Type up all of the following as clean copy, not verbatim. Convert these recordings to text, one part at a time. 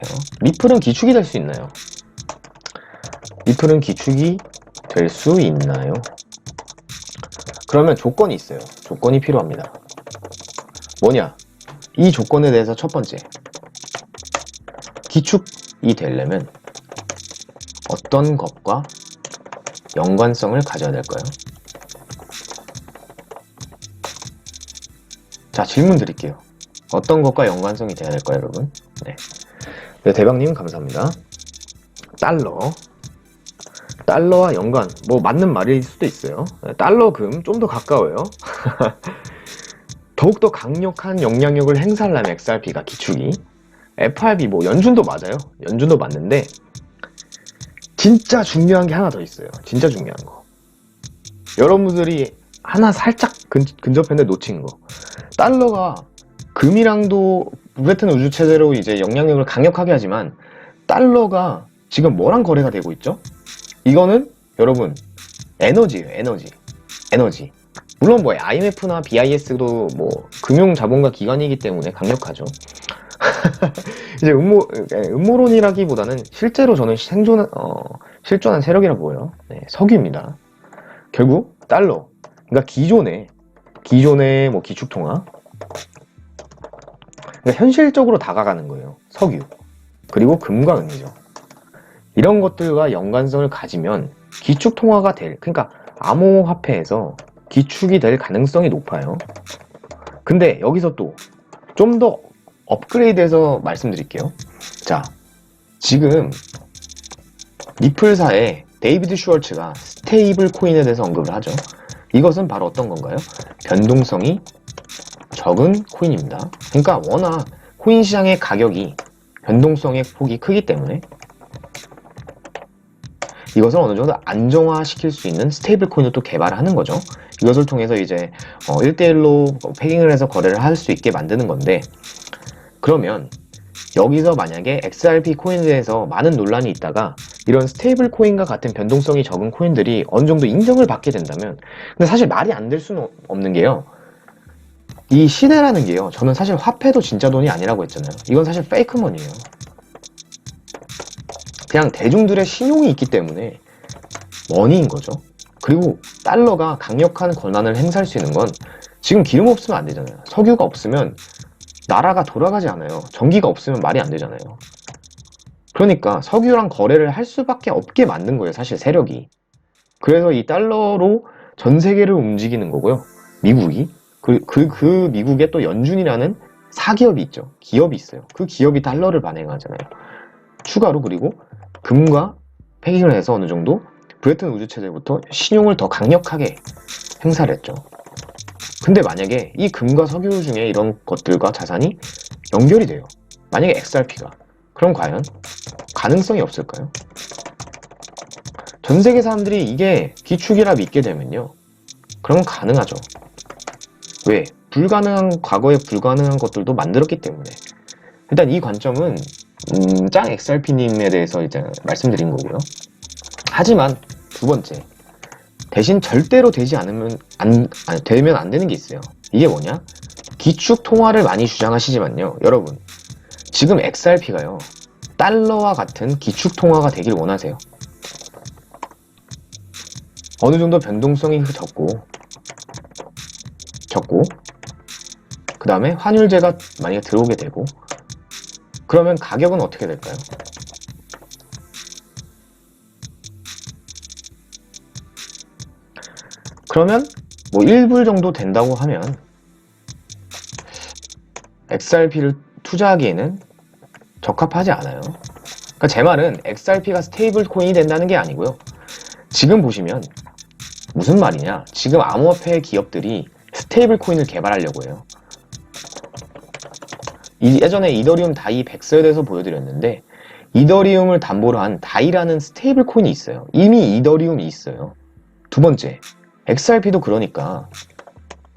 리플은 기축이 될 수 있나요? 리플은 기축이 될 수 있나요? 그러면 조건이 있어요. 조건이 필요합니다. 뭐냐? 이 조건에 대해서 첫 번째, 기축이 되려면 어떤 것과 연관성을 가져야 될까요? 자, 질문 드릴게요. 어떤 것과 연관성이 돼야 될까요, 여러분? 네, 대박님 감사합니다. 달러와 연관, 뭐 맞는 말일 수도 있어요. 달러금 좀 더 가까워요. 더욱더 강력한 영향력을 행사하려면 XRP가 기축이, FRB 뭐 연준도 맞아요. 연준도 맞는데 진짜 중요한 게 하나 더 있어요. 진짜 중요한 거. 여러분들이 하나 살짝 근접했는데 놓친 거. 달러가 금이랑도 브레튼 우주 체제로 이제 영향력을 강력하게 하지만 달러가 지금 뭐랑 거래가 되고 있죠? 이거는 여러분 에너지예요. 에너지. 물론 뭐 IMF나 BIS도 뭐 금융 자본가 기관이기 때문에 강력하죠. 이제 음모론이라기보다는 실제로 저는 실존한 세력이라 보여요. 네, 석유입니다. 결국 달러, 그러니까 기존의 뭐 기축통화, 그러니까 현실적으로 다가가는 거예요. 석유, 그리고 금과 은이죠. 이런 것들과 연관성을 가지면 기축통화가 그러니까 암호화폐에서 기축이 될 가능성이 높아요. 근데 여기서 또 좀 더 업그레이드해서 말씀드릴게요. 자, 지금 리플사의 데이비드 슈월츠가 스테이블 코인에 대해서 언급을 하죠. 이것은 바로 어떤 건가요? 변동성이 적은 코인입니다. 그러니까 워낙 코인 시장의 가격이 변동성의 폭이 크기 때문에 이것을 어느 정도 안정화시킬 수 있는 스테이블 코인을 또 개발하는 거죠. 이것을 통해서 이제 1대1로 패깅을 해서 거래를 할 수 있게 만드는 건데, 그러면 여기서 만약에 XRP 코인에 대해서 많은 논란이 있다가 이런 스테이블 코인과 같은 변동성이 적은 코인들이 어느 정도 인정을 받게 된다면, 근데 사실 말이 안 될 수는 없는 게요, 이 시대라는 게요, 저는 사실 화폐도 진짜 돈이 아니라고 했잖아요. 이건 사실 페이크머니예요. 그냥 대중들의 신용이 있기 때문에 머니인 거죠. 그리고 달러가 강력한 권한을 행사할 수 있는 건 지금 기름 없으면 안 되잖아요. 석유가 없으면 나라가 돌아가지 않아요. 전기가 없으면 말이 안 되잖아요. 그러니까 석유랑 거래를 할 수밖에 없게 만든 거예요, 사실 세력이. 그래서 이 달러로 전 세계를 움직이는 거고요. 미국이. 그 미국에 또 연준이라는 사기업이 있죠. 기업이 있어요. 그 기업이 달러를 발행하잖아요. 추가로 그리고 금과 패깅을 해서 어느 정도 브레튼 우주 체제부터 신용을 더 강력하게 행사를 했죠. 근데 만약에 이 금과 석유 중에 이런 것들과 자산이 연결이 돼요. 만약에 XRP가. 그럼 과연 가능성이 없을까요? 전 세계 사람들이 이게 기축이라 믿게 되면요, 그러면 가능하죠. 왜? 과거에 불가능한 것들도 만들었기 때문에. 일단 이 관점은 짱 XRP님에 대해서 이제 말씀드린 거고요. 하지만 두 번째, 대신 절대로 되면 안 되는 게 있어요. 이게 뭐냐? 기축 통화를 많이 주장하시지만요, 여러분, 지금 XRP가요, 달러와 같은 기축 통화가 되길 원하세요. 어느 정도 변동성이 적고 그 다음에 환율제가 만약에 들어오게 되고, 그러면 가격은 어떻게 될까요? 그러면 뭐 1불 정도 된다고 하면 XRP를 투자하기에는 적합하지 않아요. 그러니까 제 말은 XRP가 스테이블 코인이 된다는 게 아니고요. 지금 보시면 무슨 말이냐? 지금 암호화폐 기업들이 스테이블 코인을 개발하려고 해요. 예전에 이더리움 다이 백서에 대해서 보여드렸는데, 이더리움을 담보로 한 다이라는 스테이블 코인이 있어요. 이미 이더리움이 있어요. 두 번째, XRP도 그러니까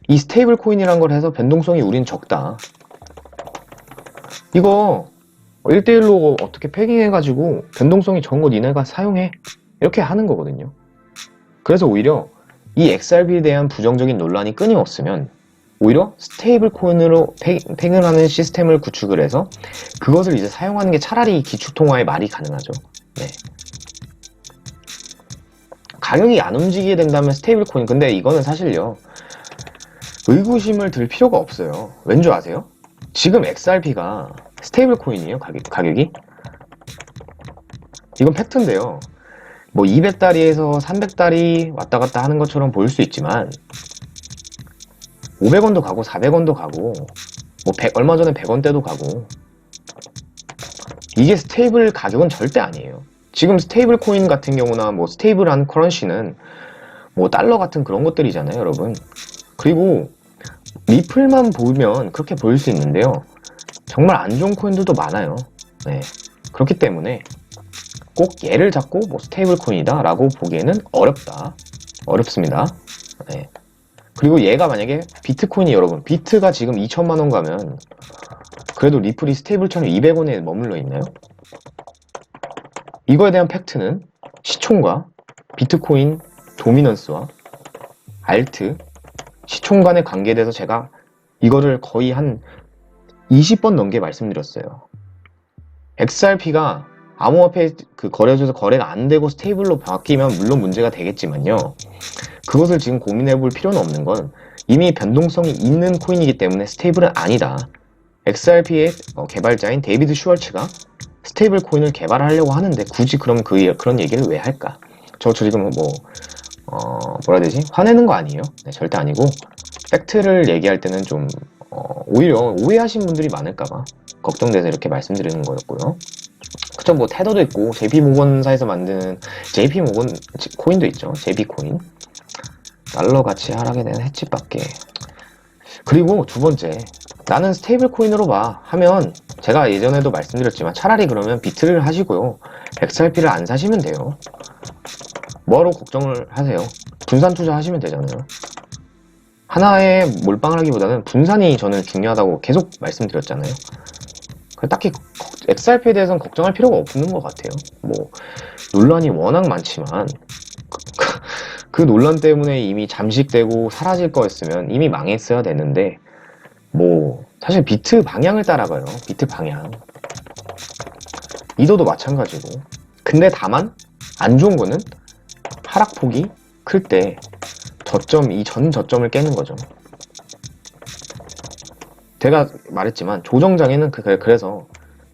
이 스테이블 코인이란 걸 해서 변동성이 우린 적다. 이거 1대1로 어떻게 패깅해가지고 변동성이 적은 거 니네가 사용해. 이렇게 하는 거거든요. 그래서 오히려 이 XRP에 대한 부정적인 논란이 끊임없으면 오히려 스테이블 코인으로 팩을 하는 시스템을 구축을 해서 그것을 이제 사용하는 게 차라리 기축통화에 말이 가능하죠. 네. 가격이 안 움직이게 된다면 스테이블 코인, 근데 이거는 사실요, 의구심을 들 필요가 없어요. 왠 줄 아세요? 지금 XRP가 스테이블 코인이에요, 가격이? 이건 팩트인데요. 뭐 200달러에서 300달러 왔다 갔다 하는 것처럼 보일 수 있지만 500원도 가고 400원도 가고 뭐 얼마 전에 100원대도 가고, 이게 스테이블 가격은 절대 아니에요. 지금 스테이블 코인 같은 경우나 뭐 스테이블한 커런시는 뭐 달러 같은 그런 것들이잖아요, 여러분. 그리고 리플만 보면 그렇게 보일 수 있는데요, 정말 안 좋은 코인들도 많아요. 네. 그렇기 때문에 꼭 얘를 잡고 뭐 스테이블 코인이다 라고 보기에는 어렵습니다. 네. 그리고 얘가 만약에 비트코인이, 여러분, 비트가 지금 2천만원 가면 그래도 리플이 스테이블처럼 200원에 머물러 있나요? 이거에 대한 팩트는 시총과 비트코인 도미넌스와 알트 시총 간의 관계에 대해서 제가 이거를 거의 한 20번 넘게 말씀드렸어요. XRP가 암호화폐 그 거래소에서 거래가 안 되고 스테이블로 바뀌면 물론 문제가 되겠지만요, 그것을 지금 고민해 볼 필요는 없는 건 이미 변동성이 있는 코인이기 때문에 스테이블은 아니다. XRP의 개발자인 데이비드 슈왈츠가 스테이블 코인을 개발하려고 하는데 굳이 그럼 그런 얘기를 왜 할까? 저 지금 뭐 뭐라 해야 되지? 화내는 거 아니에요? 네, 절대 아니고, 팩트를 얘기할 때는 좀 오히려 오해하신 분들이 많을까봐 걱정돼서 이렇게 말씀드리는 거였고요. 그쵸, 뭐 테더도 있고 JP모건사에서 만드는 JP모건 코인도 있죠. JP코인. 달러 가치 하락에 대한 해치밖에. 그리고 두 번째, 나는 스테이블 코인으로 봐 하면 제가 예전에도 말씀드렸지만 차라리 그러면 비트를 하시고요, XRP를 안 사시면 돼요. 뭐하러 걱정을 하세요? 분산 투자하시면 되잖아요. 하나에 몰빵을 하기보다는 분산이 저는 중요하다고 계속 말씀드렸잖아요. 딱히 XRP에 대해서는 걱정할 필요가 없는 것 같아요. 뭐 논란이 워낙 많지만 그 논란 때문에 이미 잠식되고 사라질 거였으면 이미 망했어야 되는데, 뭐 사실 비트 방향을 따라가요. 비트 방향. 이더도 마찬가지고. 근데 다만 안 좋은 거는 하락폭이 클 때 이 전 저점을 깨는 거죠. 제가 말했지만 조정장에는 그래서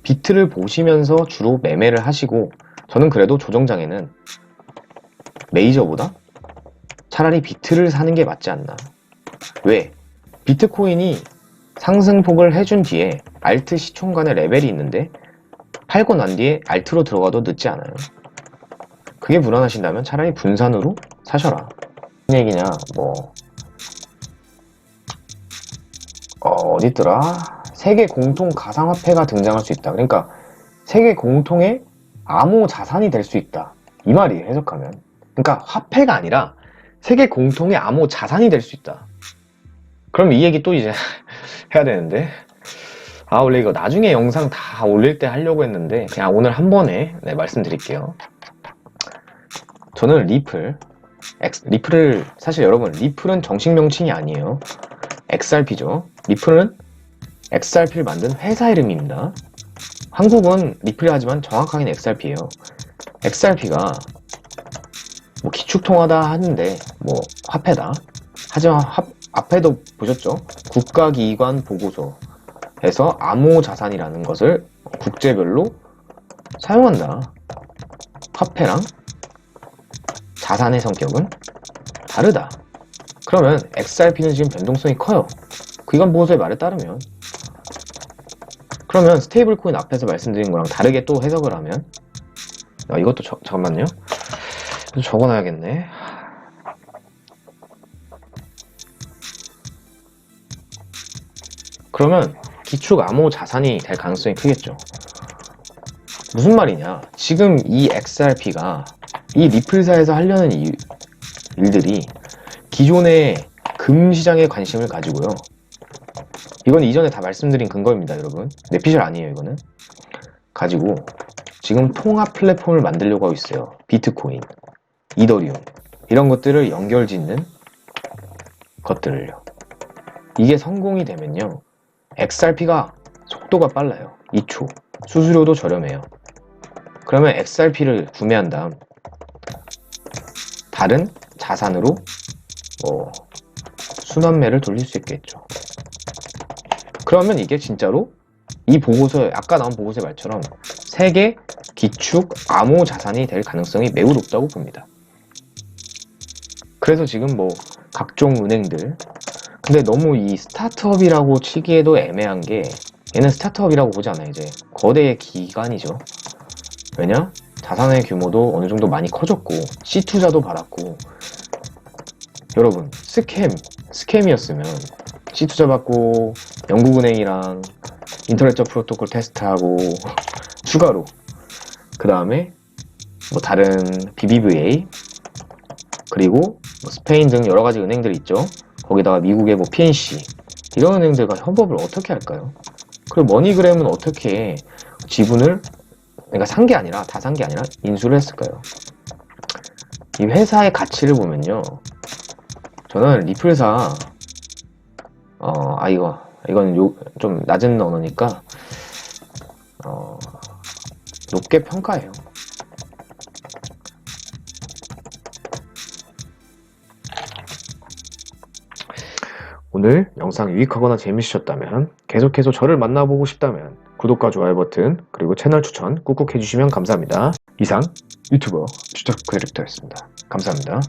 비트를 보시면서 주로 매매를 하시고, 저는 그래도 조정장에는 메이저보다 차라리 비트를 사는 게 맞지 않나. 왜? 비트코인이 상승폭을 해준 뒤에 알트 시총 간의 레벨이 있는데 팔고 난 뒤에 알트로 들어가도 늦지 않아요. 그게 불안하신다면 차라리 분산으로 사셔라. 무슨 얘기냐, 뭐 어딨더라? 세계 공통 가상화폐가 등장할 수 있다. 그러니까 세계 공통의 암호 자산이 될 수 있다, 이 말이에요, 해석하면. 그러니까 화폐가 아니라 세계 공통의 암호 자산이 될 수 있다. 그럼 이 얘기 또 이제 해야 되는데, 원래 이거 나중에 영상 다 올릴 때 하려고 했는데 그냥 오늘 한 번에 말씀드릴게요. 저는 리플을 사실 여러분, 리플은 정식 명칭이 아니에요. XRP죠. 리플은 XRP를 만든 회사 이름입니다. 한국은 리플이 하지만 정확하게는 XRP예요. XRP가 뭐 기축통화다 하는데 뭐 화폐다. 하지만 앞에도 보셨죠? 국가기관 보고서에서 암호자산이라는 것을 국제별로 사용한다. 화폐랑 자산의 성격은 다르다. 그러면 XRP는 지금 변동성이 커요. 기관 보고서의 말에 따르면. 그러면 스테이블 코인 앞에서 말씀드린 거랑 다르게 또 해석을 하면, 이것도 잠깐만요. 적어놔야겠네. 그러면 기축 암호 자산이 될 가능성이 크겠죠. 무슨 말이냐, 지금 이 XRP가 이 리플사에서 하려는 일들이 기존의 금 시장에 관심을 가지고요, 이건 이전에 다 말씀드린 근거입니다, 여러분. 뇌피셜 아니에요, 이거는. 가지고 지금 통합 플랫폼을 만들려고 하고 있어요. 비트코인, 이더리움 이런 것들을 연결짓는 것들을요. 이게 성공이 되면요, XRP가 속도가 빨라요. 2초. 수수료도 저렴해요. 그러면 XRP를 구매한 다음 다른 자산으로 순환매를 돌릴 수 있겠죠. 그러면 이게 진짜로 이 보고서에, 아까 나온 보고서의 말처럼 세계 기축 암호 자산이 될 가능성이 매우 높다고 봅니다. 그래서 지금 각종 은행들, 근데 너무 이 스타트업이라고 치기에도 애매한 게, 얘는 스타트업이라고 보지 않아요. 이제 거대 기관이죠. 왜냐? 자산의 규모도 어느 정도 많이 커졌고 C 투자도 받았고. 여러분, 스캠이었으면 C 투자 받고 영국은행이랑 인터넷적 프로토콜 테스트하고 추가로 그 다음에 다른 BBVA 그리고 스페인 등 여러 가지 은행들이 있죠. 거기다가 미국의 PNC 이런 은행들과 협업을 어떻게 할까요? 그리고 머니그램은 어떻게 지분을, 그러니까 산 게 아니라, 다 산 게 아니라 인수를 했을까요? 이 회사의 가치를 보면요, 저는 리플사 이건 좀 낮은 언어니까 높게 평가해요. 오늘 영상 유익하거나 재밌으셨다면, 계속해서 저를 만나보고 싶다면 구독과 좋아요 버튼, 그리고 채널 추천 꾹꾹 해주시면 감사합니다. 이상 유튜버 주적 크리에이터였습니다. 감사합니다.